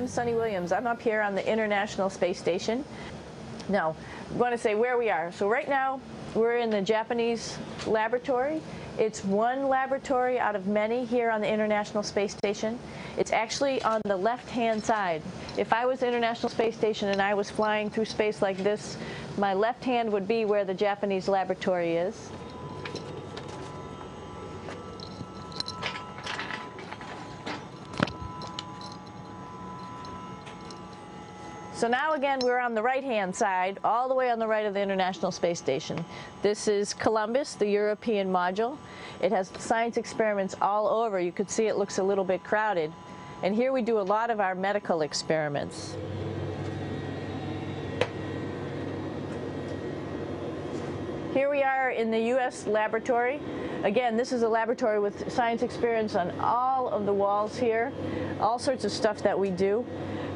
I'm Suni Williams. I'm up here on the International Space Station. Now, I want to say where we are. So right now, we're in the Japanese laboratory. It's one laboratory out of many here on the International Space Station. It's actually on the left-hand side. If I was International Space Station and I was flying through space like this, my left hand would be where the Japanese laboratory is. So now again, we're on the right-hand side, all the way on the right of the International Space Station. This is Columbus, the European module. It has science experiments all over. You could see it looks a little bit crowded. And here we do a lot of our medical experiments. Here we are in the U.S. laboratory. Again, this is a laboratory with science experiments on all of the walls here, all sorts of stuff that we do.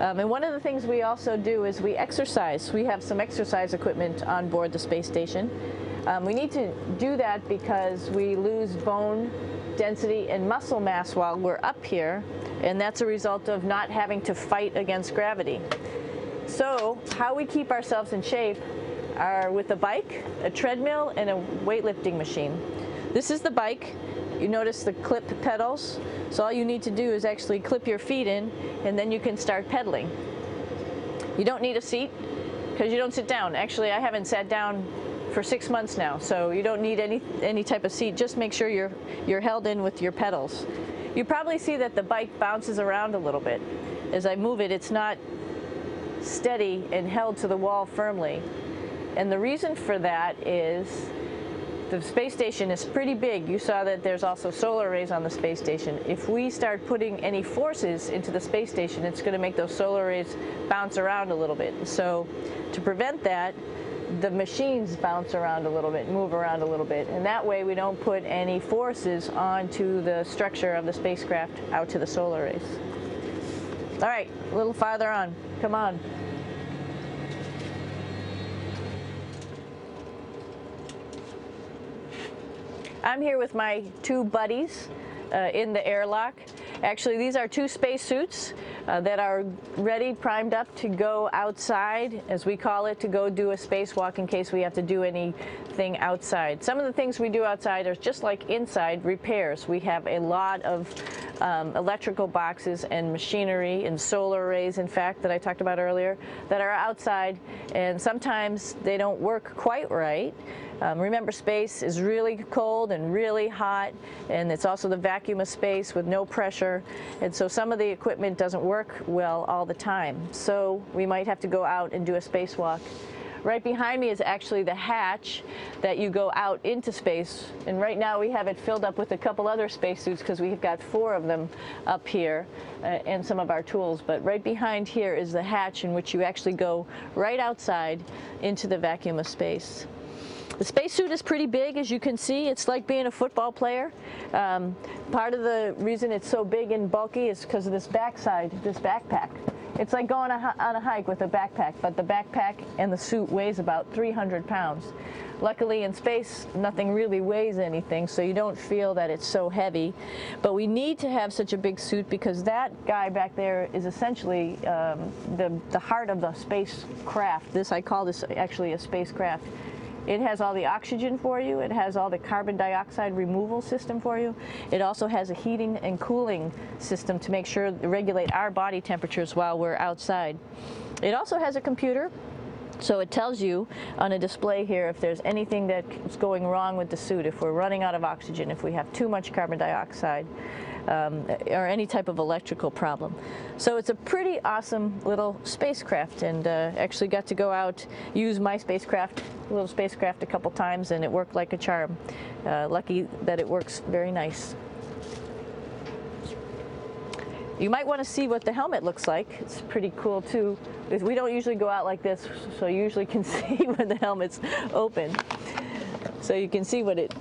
And one of the things we also do is we exercise. We have some exercise equipment on board the space station. We need to do that because we lose bone density and muscle mass while we're up here, and that's a result of not having to fight against gravity. So how we keep ourselves in shape are with a bike, a treadmill, and a weightlifting machine. This is the bike. You notice the clip pedals. So all you need to do is actually clip your feet in, and then you can start pedaling. You don't need a seat because you don't sit down. Actually, I haven't sat down for 6 months now, so you don't need any type of seat. Just make sure you're held in with your pedals. You probably see that the bike bounces around a little bit. As I move it, it's not steady and held to the wall firmly. And the reason for that is the space station is pretty big. You saw that there's also solar arrays on the space station. If we start putting any forces into the space station, it's going to make those solar arrays bounce around a little bit. So to prevent that, the machines bounce around a little bit, move around a little bit, and that way we don't put any forces onto the structure of the spacecraft out to the solar arrays. All right, a little farther on. Come on. I'm here with my two buddies in the airlock. Actually, these are two spacesuits that are ready, primed up to go outside, as we call it, to go do a spacewalk in case we have to do anything outside. Some of the things we do outside are just like inside, repairs. We have a lot of electrical boxes and machinery and solar arrays, in fact, that I talked about earlier, that are outside, and sometimes they don't work quite right. Remember, space is really cold and really hot, and it's also the vacuum of space with no pressure, and so some of the equipment doesn't work well all the time. So we might have to go out and do a spacewalk. Right behind me is actually the hatch that you go out into space, and right now we have it filled up with a couple other spacesuits because we've got 4 of them up here and some of our tools. But right behind here is the hatch in which you actually go right outside into the vacuum of space. The spacesuit is pretty big, as you can see. It's like being a football player. Part of the reason it's so big and bulky is because of this backside, this backpack. It's like going on a hike with a backpack, but the backpack and the suit weighs about 300 pounds. Luckily in space, nothing really weighs anything, so you don't feel that it's so heavy. But we need to have such a big suit because that guy back there is essentially the heart of the spacecraft. I call this actually a spacecraft. It has all the oxygen for you. It has all the carbon dioxide removal system for you. It also has a heating and cooling system to make sure to regulate our body temperatures while we're outside. It also has a computer, so it tells you on a display here if there's anything that's going wrong with the suit, if we're running out of oxygen, if we have too much carbon dioxide, or any type of electrical problem. So it's a pretty awesome little spacecraft, and actually got to go out, use my little spacecraft a couple times, and it worked like a charm. Lucky that it works very nice. You might want to see what the helmet looks like. It's pretty cool too. We don't usually go out like this, so you usually can see when the helmet's open. So you can see what it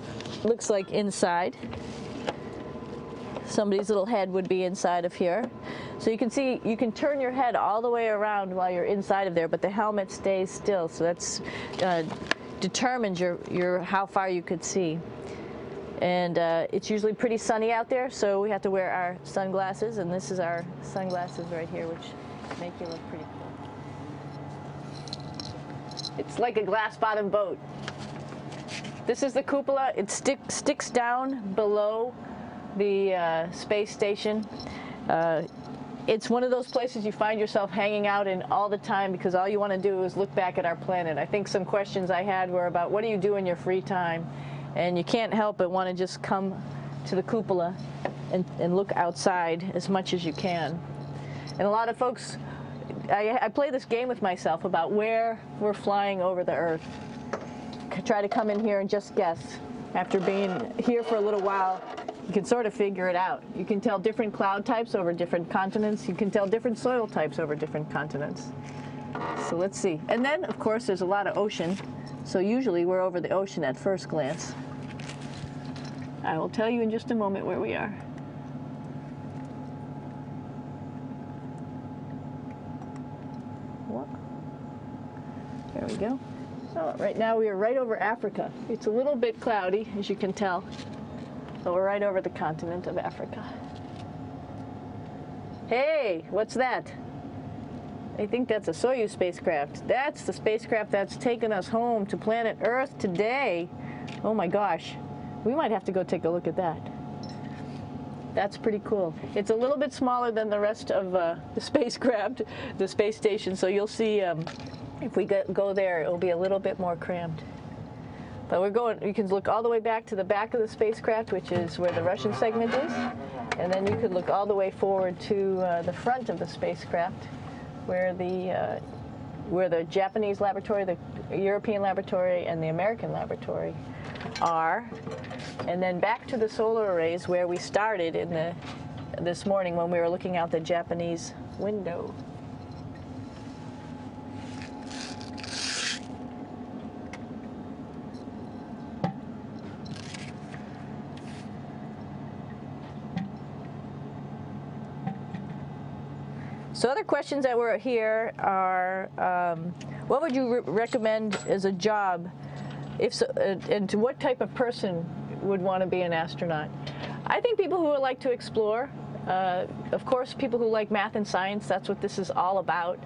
looks like inside. Somebody's little head would be inside of here. So you can see, you can turn your head all the way around while you're inside of there, but the helmet stays still, so that's determines how far you could see. And it's usually pretty sunny out there, so we have to wear our sunglasses, and this is our sunglasses right here, which Make you look pretty cool. It's like a glass-bottom boat. This is the cupola. It sticks down below the space station. It's one of those places you find yourself hanging out in all the time because all you want to do is look back at our planet. I think some questions I had were about what do you do in your free time? And you can't help but want to just come to the cupola and look outside as much as you can. And a lot of folks, I play this game with myself about where we're flying over the Earth. Try to come in here and just guess. After being here for a little while, you can sort of figure it out. You can tell different cloud types over different continents. You can tell different soil types over different continents. So let's see. And then, of course, there's a lot of ocean. So usually we're over the ocean at first glance. I will tell you in just a moment where we are. What? There we go. Oh, right now we are right over Africa. It's a little bit cloudy, as you can tell. But we're right over the continent of Africa. Hey, what's that? I think that's a Soyuz spacecraft. That's the spacecraft that's taken us home to planet Earth today. Oh my gosh. We might have to go take a look at that. That's pretty cool. It's a little bit smaller than the rest of the spacecraft, the space station, so you'll see if we go there, it'll be a little bit more crammed. But we're going, you can look all the way back to the back of the spacecraft, which is where the Russian segment is. And then you could look all the way forward to the front of the spacecraft, where the Japanese laboratory, the European laboratory, and the American laboratory are. And then back to the solar arrays where we started this morning when we were looking out the Japanese window. So other questions that were here are, what would you recommend as a job, if so, and to what type of person would want to be an astronaut? I think people who would like to explore, of course people who like math and science, that's what this is all about.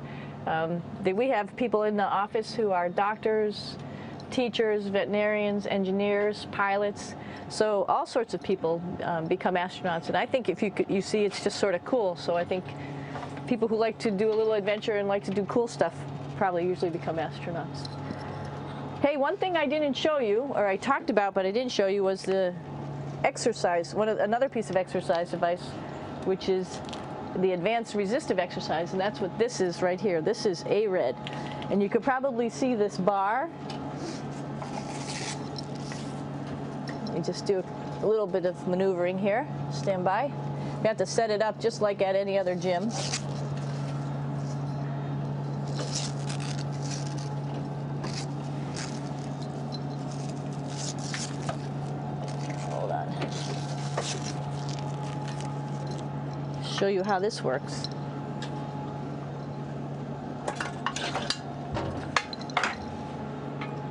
We have people in the office who are doctors, teachers, veterinarians, engineers, pilots, so all sorts of people become astronauts, and I think if you see it's just sort of cool, so I think people who like to do a little adventure and like to do cool stuff probably usually become astronauts. Hey, one thing I didn't show you, or I talked about but I didn't show you, was the exercise, another piece of exercise device, which is the Advanced Resistive Exercise, and that's what this is right here. This is ARED. And you could probably see this bar. Let me just do a little bit of maneuvering here. Stand by. You have to set it up just like at any other gym. Hold on. Show you how this works.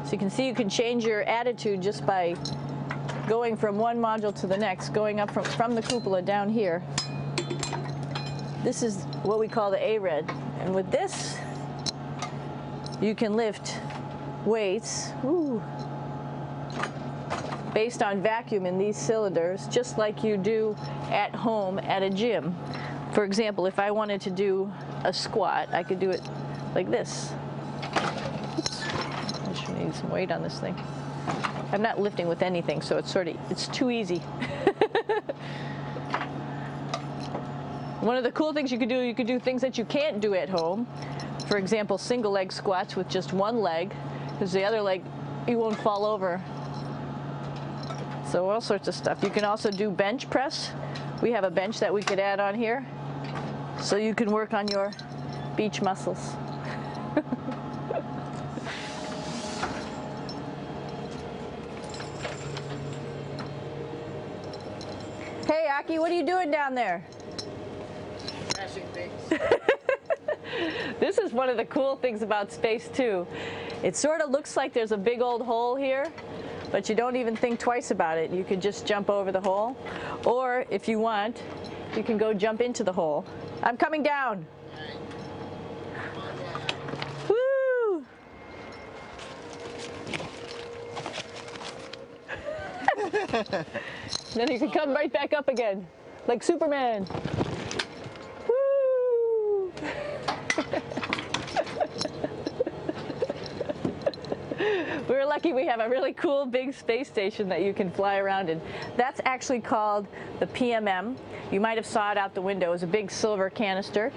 So you can see you can change your attitude just by going from one module to the next, going up from the cupola down here. This is what we call the ARED. And with this, you can lift weights based on vacuum in these cylinders, just like you do at home at a gym. For example, if I wanted to do a squat, I could do it like this. Oops. I just need some weight on this thing. I'm not lifting with anything, so it's too easy. One of the cool things you could do things that you can't do at home. For example, single leg squats with just one leg, because the other leg, you won't fall over. So all sorts of stuff. You can also do bench press. We have a bench that we could add on here, so you can work on your beach muscles. Hey, Aki, what are you doing down there? Crashing things. This is one of the cool things about space, too. It sort of looks like there's a big old hole here, but you don't even think twice about it. You could just jump over the hole. Or, if you want, you can go jump into the hole. I'm coming down. Then you can come right back up again, like Superman. Woo! We're lucky we have a really cool big space station that you can fly around in. That's actually called the PMM. You might have saw it out the window. It's a big silver canister.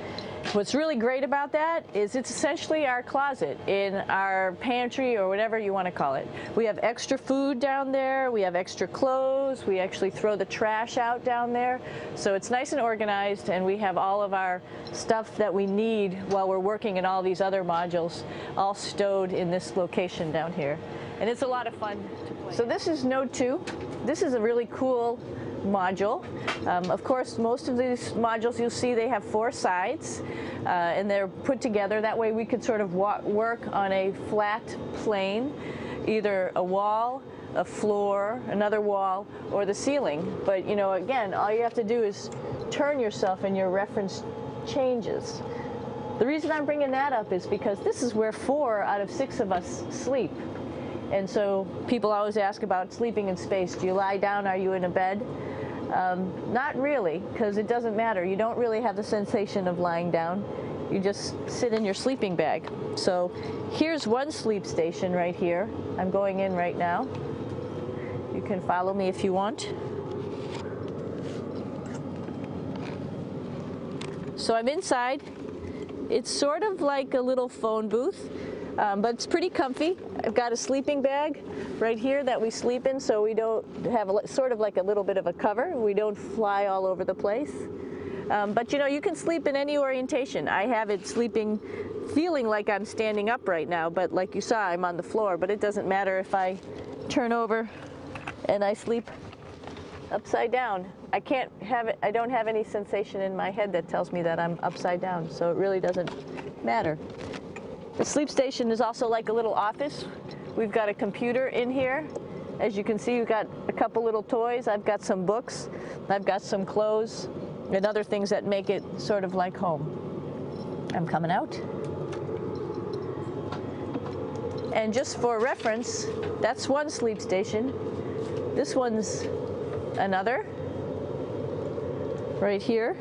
What's really great about that is it's essentially our closet in our pantry or whatever you want to call it. We have extra food down there. We have extra clothes. We actually throw the trash out down there. So it's nice and organized, and we have all of our stuff that we need while we're working in all these other modules all stowed in this location down here. And it's a lot of fun to play. So this is Node 2. This is a really cool module. Of course, most of these modules you'll see they have 4 sides, and they're put together. That way we could sort of work on a flat plane, either a wall, a floor, another wall, or the ceiling. But you know, again, all you have to do is turn yourself and your reference changes. The reason I'm bringing that up is because this is where 4 out of 6 of us sleep. And so people always ask about sleeping in space. Do you lie down? Are you in a bed? Not really, because it doesn't matter. You don't really have the sensation of lying down. You just sit in your sleeping bag. So here's one sleep station right here. I'm going in right now. You can follow me if you want. So I'm inside. It's sort of like a little phone booth, but it's pretty comfy. I've got a sleeping bag right here that we sleep in, so we don't have sort of like a little bit of a cover. We don't fly all over the place. But you know, you can sleep in any orientation. I have it sleeping, feeling like I'm standing up right now, but like you saw, I'm on the floor. But it doesn't matter if I turn over and I sleep upside down. I can't have it. I don't have any sensation in my head that tells me that I'm upside down, so it really doesn't matter. The sleep station is also like a little office. We've got a computer in here. As you can see, we've got a couple little toys. I've got some books. I've got some clothes and other things that make it sort of like home. I'm coming out. And just for reference, that's one sleep station. This one's another, right here.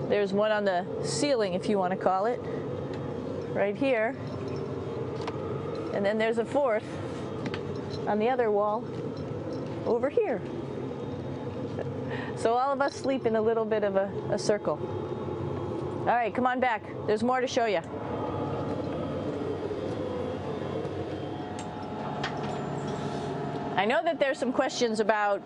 There's one on the ceiling, if you want to call it, right here. And then there's a 4th on the other wall over here. So all of us sleep in a little bit of a circle. All right, come on back. There's more to show you. I know that there's some questions about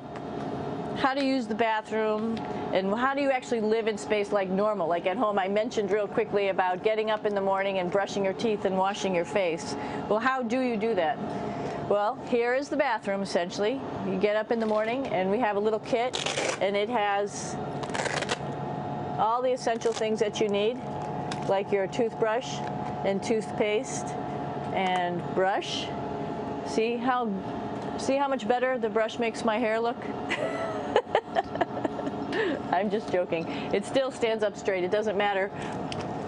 how to use the bathroom and how do you actually live in space like normal, like at home. I mentioned real quickly about getting up in the morning and brushing your teeth and washing your face. Well, how do you do that? Well, here is the bathroom, essentially. You get up in the morning and we have a little kit, and it has all the essential things that you need, like your toothbrush and toothpaste and brush. See how much better the brush makes my hair look? I'm just joking. It still stands up straight. It doesn't matter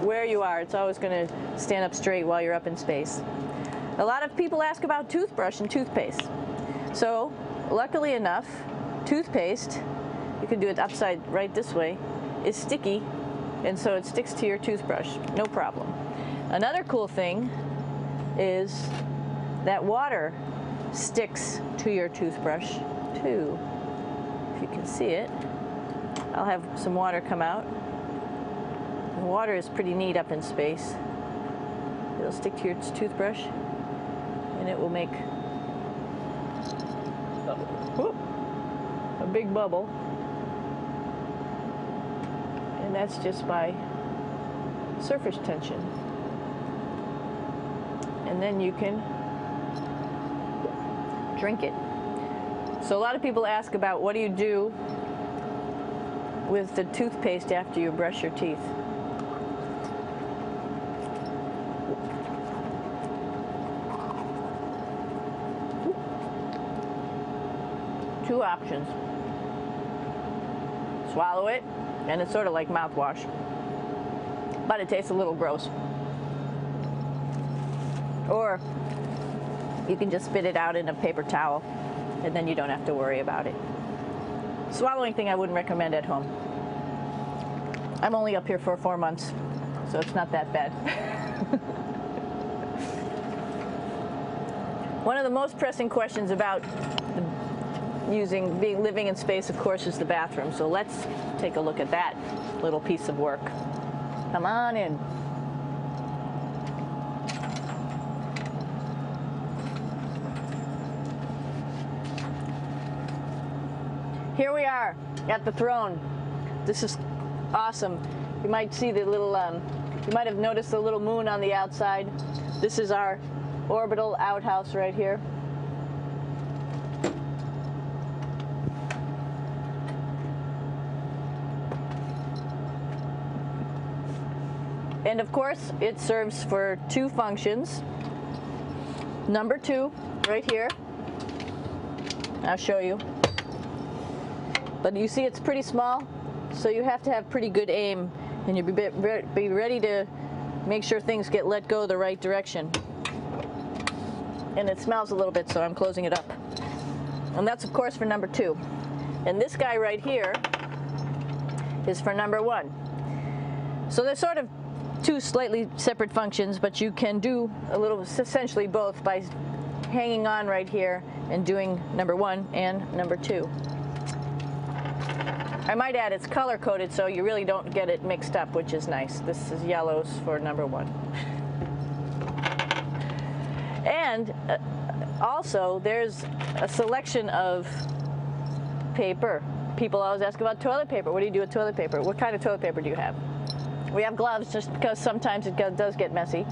where you are. It's always going to stand up straight while you're up in space. A lot of people ask about toothbrush and toothpaste. So, luckily enough, toothpaste, you can do it upside right this way, is sticky, and so it sticks to your toothbrush. No problem. Another cool thing is that water sticks to your toothbrush too. If you can see it, I'll have some water come out. The water is pretty neat up in space. It'll stick to your toothbrush and it will make a big bubble, and that's just by surface tension. And then you can drink it. So a lot of people ask about what do you do with the toothpaste after you brush your teeth. Two options. Swallow it, and it's sort of like mouthwash, but it tastes a little gross. Or you can just spit it out in a paper towel. and then you don't have to worry about it. Swallowing thing I wouldn't recommend at home. I'm only up here for 4 months, so it's not that bad. One of the most pressing questions about living in space, of course, is the bathroom. So let's take a look at that little piece of work. Come on in. Here we are at the throne. This is awesome. You might see the little, you might have noticed the little moon on the outside. This is our orbital outhouse right here. And of course, it serves for 2 functions. Number 2, right here. I'll show you. But you see it's pretty small, so you have to have pretty good aim, and you'll be ready to make sure things get let go the right direction. And it smells a little bit, so I'm closing it up. And that's, of course, for number 2. And this guy right here is for number 1. So there's sort of 2 slightly separate functions, but you can do a little, essentially both, by hanging on right here and doing number 1 and number 2. I might add it's color-coded, so you really don't get it mixed up, which is nice. This is yellows for number 1. And also, there's a selection of paper. People always ask about toilet paper. What do you do with toilet paper? What kind of toilet paper do you have? We have gloves, just because sometimes it does get messy.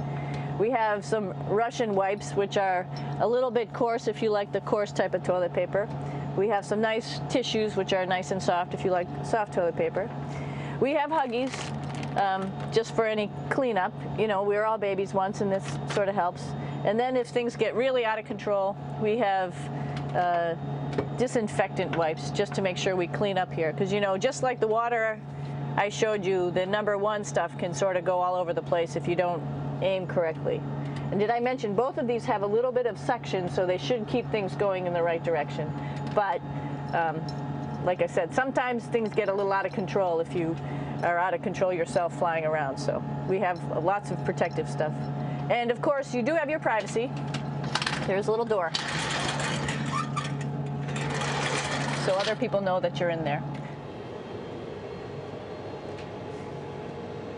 We have some Russian wipes, which are a little bit coarse if you like the coarse type of toilet paper. We have some nice tissues, which are nice and soft if you like soft toilet paper. We have Huggies, just for any cleanup. You know, we were all babies once, and this sort of helps. And then if things get really out of control, we have disinfectant wipes, just to make sure we clean up here. Because, you know, just like the water I showed you, the number 1 stuff can sort of go all over the place if you don't aim correctly. And did I mention both of these have a little bit of suction, so they should keep things going in the right direction. But like I said, sometimes things get a little out of control if you are out of control yourself flying around. So we have lots of protective stuff. And of course, you do have your privacy. There's a little door, so other people know that you're in there.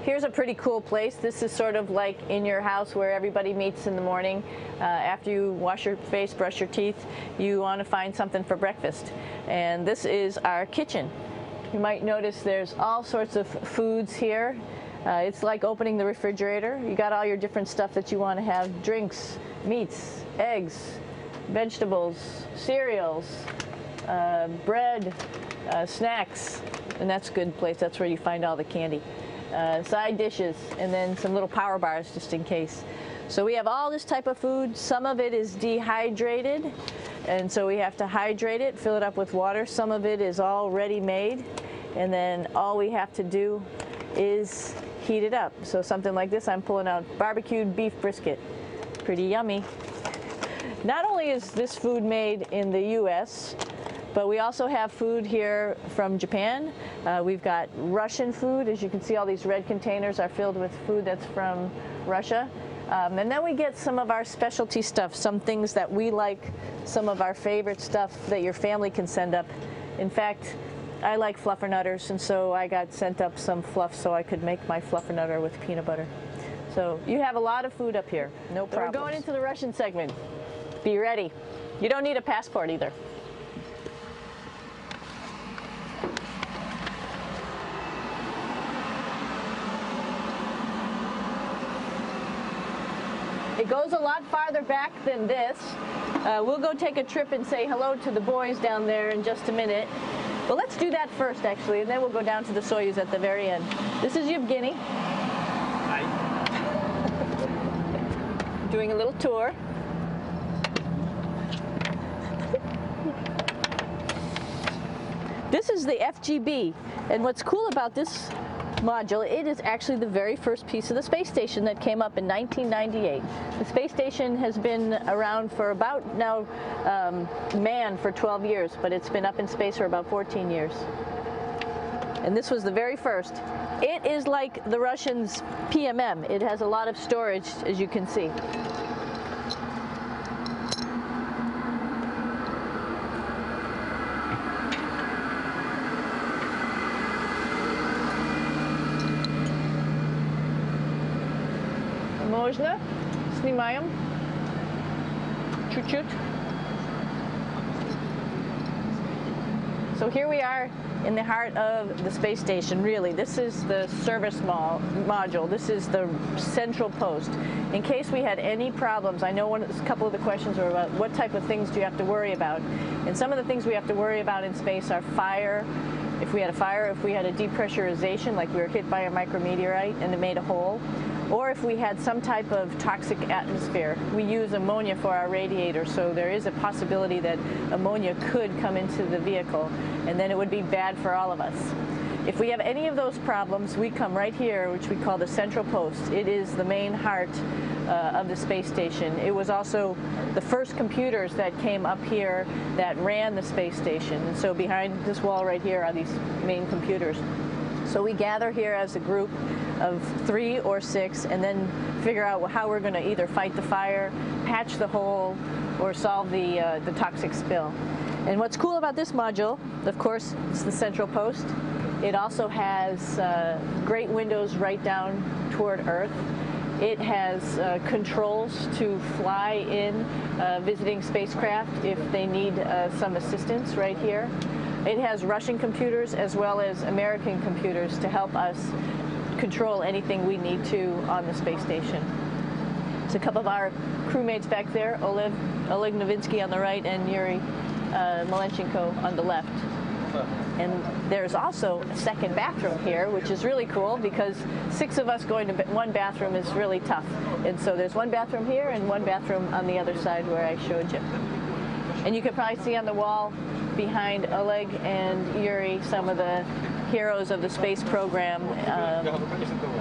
Here's a pretty cool place. This is sort of like in your house where everybody meets in the morning. After you wash your face, brush your teeth, you want to find something for breakfast. And this is our kitchen. You might notice there's all sorts of foods here. It's like opening the refrigerator. You got all your different stuff that you want to have: drinks, meats, eggs, vegetables, cereals, bread, snacks. And that's a good place. That's where you find all the candy. Side dishes, and then some little power bars just in case. So we have all this type of food. Some of it is dehydrated, and so we have to hydrate it, fill it up with water. Some of it is all ready-made, and then all we have to do is heat it up. So something like this, I'm pulling out barbecued beef brisket. Pretty yummy. Not only is this food made in the US, but we also have food here from Japan. We've got Russian food. As you can see, all these red containers are filled with food that's from Russia. And then we get some of our specialty stuff, some things that we like, some of our favorite stuff that your family can send up. In fact, I like fluffernutters, and so I got sent up some fluff so I could make my fluffernutter with peanut butter. So you have a lot of food up here, no problem. We're going into the Russian segment. Be ready. You don't need a passport either. It goes a lot farther back than this. We'll go take a trip and say hello to the boys down there in just a minute. But let's do that first, actually, and then we'll go down to the Soyuz at the very end. This is Yevgeny. Hi. Doing a little tour. This is the FGB, and what's cool about this module. It is actually the very first piece of the space station that came up in 1998. The space station has been around for about now manned for 12 years, but it's been up in space for about 14 years. And this was the very first. It is like the Russians' PMM. It has a lot of storage, as you can see. Можно? Снимаем. Чуть-чуть. So here we are in the heart of the space station, really. This is the service module. This is the central post. In case we had any problems, I know a couple of the questions were about what type of things do you have to worry about. And some of the things we have to worry about in space are fire. If we had a fire, if we had a depressurization, like we were hit by a micrometeorite and it made a hole, or if we had some type of toxic atmosphere. We use ammonia for our radiator, so there is a possibility that ammonia could come into the vehicle, and then it would be bad for all of us. If we have any of those problems, we come right here, which we call the central post. It is the main heart of the space station. It was also the first computers that came up here that ran the space station, and so behind this wall right here are these main computers. So we gather here as a group of 3 or 6 and then figure out how we're going to either fight the fire, patch the hole, or solve the toxic spill. And what's cool about this module, of course, it's the central post. It also has great windows right down toward Earth. It has controls to fly in visiting spacecraft if they need some assistance right here. It has Russian computers as well as American computers to help us control anything we need to on the space station. It's a couple of our crewmates back there, Oleg Novinsky on the right and Yuri Malenchenko on the left. And there's also a second bathroom here, which is really cool because 6 of us going to one bathroom is really tough. And so there's one bathroom here and one bathroom on the other side where I showed you. And you can probably see on the wall behind Oleg and Yuri some of the heroes of the space program.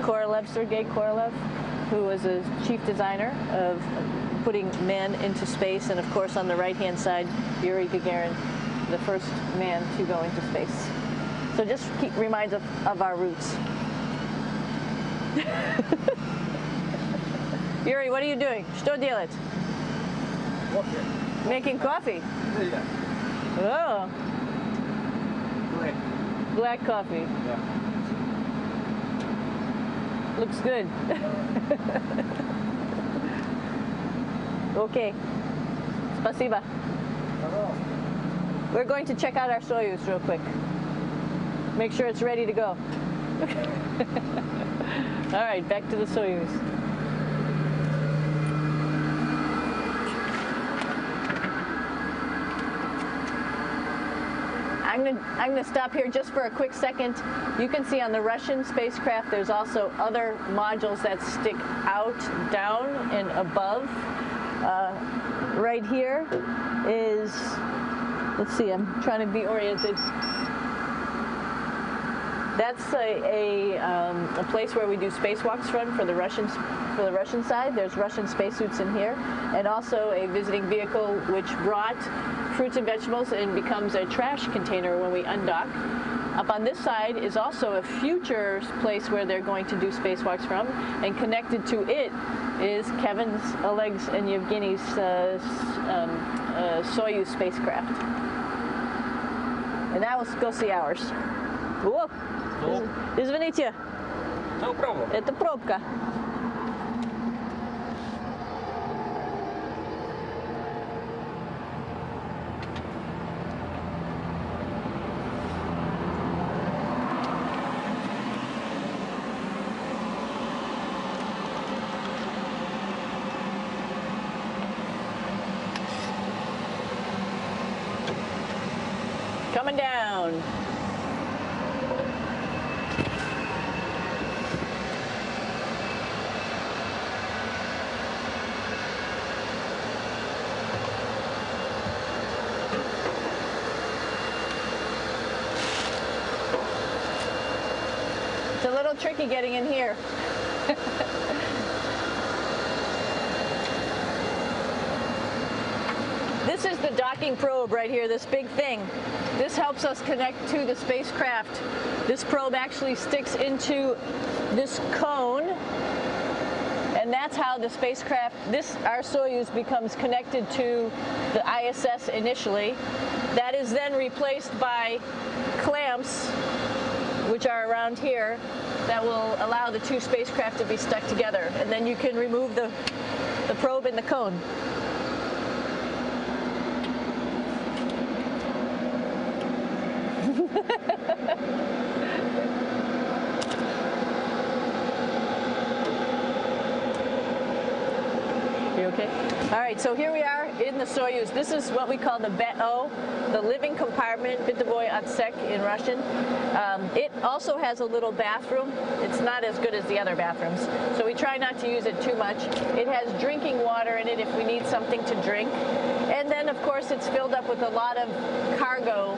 Korolev, Sergei Korolev, who was a chief designer of putting men into space, and of course on the right-hand side, Yuri Gagarin, the first man to go into space. So just reminds us of our roots. Yuri, what are you doing? Что делать? Making coffee. Oh. Black coffee. Yeah. Looks good. Okay. Спасибо. We're going to check out our Soyuz real quick. Make sure it's ready to go. All right, back to the Soyuz. I'm going to stop here just for a quick second. You can see on the Russian spacecraft there's also other modules that stick out, down, and above. Right here is, let's see, I'm trying to be oriented. That's a place where we do spacewalks from for the Russian side. There's Russian spacesuits in here, and also a visiting vehicle which brought fruits and vegetables and becomes a trash container when we undock. Up on this side is also a future place where they're going to do spacewalks from, and connected to it is Kevin's, Oleg's, and Yevgeny's Soyuz spacecraft. And now let's go see ours. Whoa! Извините. No problem. Это пробка. Coming down. It's a little little tricky getting in here. This is the docking probe right here, this big thing. This helps us connect to the spacecraft. This probe actually sticks into this cone, and that's how the spacecraft, our Soyuz, becomes connected to the ISS initially. That is then replaced by clamps, which are around here, that will allow the two spacecraft to be stuck together. And then you can remove the probe and the cone. You okay? All right, so here we are in the Soyuz. This is what we call the BEO, the living compartment, Bitovoy Otsek in Russian. It also has a little bathroom. It's not as good as the other bathrooms, so we try not to use it too much. It has drinking water in it if we need something to drink. And then, of course, it's filled up with a lot of cargo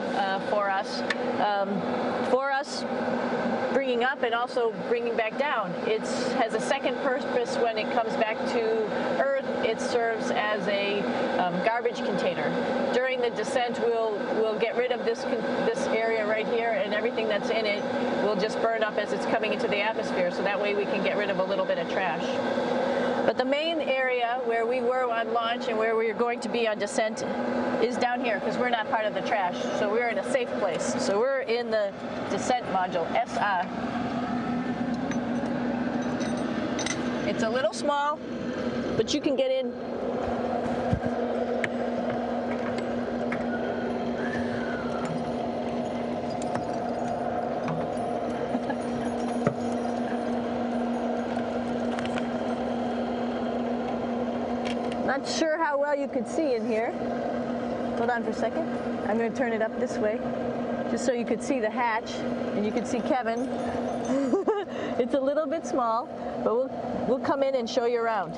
for us. Bringing up and also bringing back down. It has a second purpose when it comes back to Earth. It serves as a garbage container. During the descent, we'll get rid of this area right here, and everything that's in it will just burn up as it's coming into the atmosphere, so that way we can get rid of a little bit of trash. But the main area where we were on launch and where we're going to be on descent is down here, because we're not part of the trash. So we're in a safe place. So we're in the descent module, SA. It's a little small, but you can get in. Not sure how well you could see in here. Hold on for a second. I'm going to turn it up this way, just so you could see the hatch, and you could see Kevin. It's a little bit small, but we'll come in and show you around.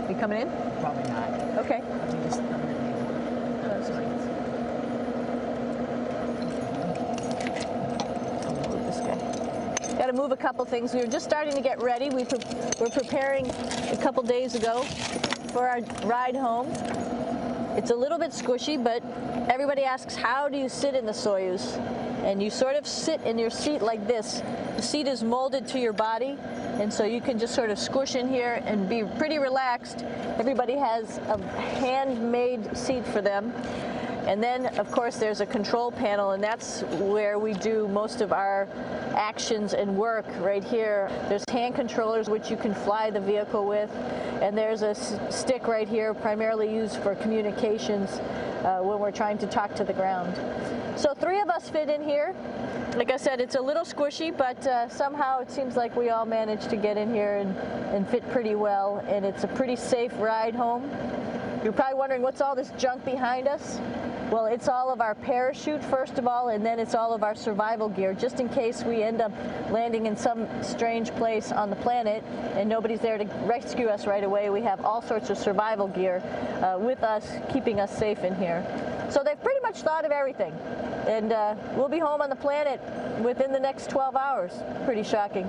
You coming in? Probably not. Okay. Got to move a couple things. We were just starting to get ready. We're preparing a couple days ago for our ride home. It's a little bit squishy, but everybody asks, how do you sit in the Soyuz? And you sort of sit in your seat like this. The seat is molded to your body, and so you can just sort of squish in here and be pretty relaxed. Everybody has a handmade seat for them. And then, of course, there's a control panel, and that's where we do most of our actions and work right here. There's hand controllers, which you can fly the vehicle with, and there's a stick right here, primarily used for communications when we're trying to talk to the ground. So 3 of us fit in here. Like I said, it's a little squishy, but somehow it seems like we all managed to get in here and fit pretty well, and it's a pretty safe ride home. You're probably wondering, what's all this junk behind us? Well, it's all of our parachute, first of all, and then it's all of our survival gear, just in case we end up landing in some strange place on the planet and nobody's there to rescue us right away. We have all sorts of survival gear with us, keeping us safe in here. So they've pretty much thought of everything. And we'll be home on the planet within the next 12 hours. Pretty shocking.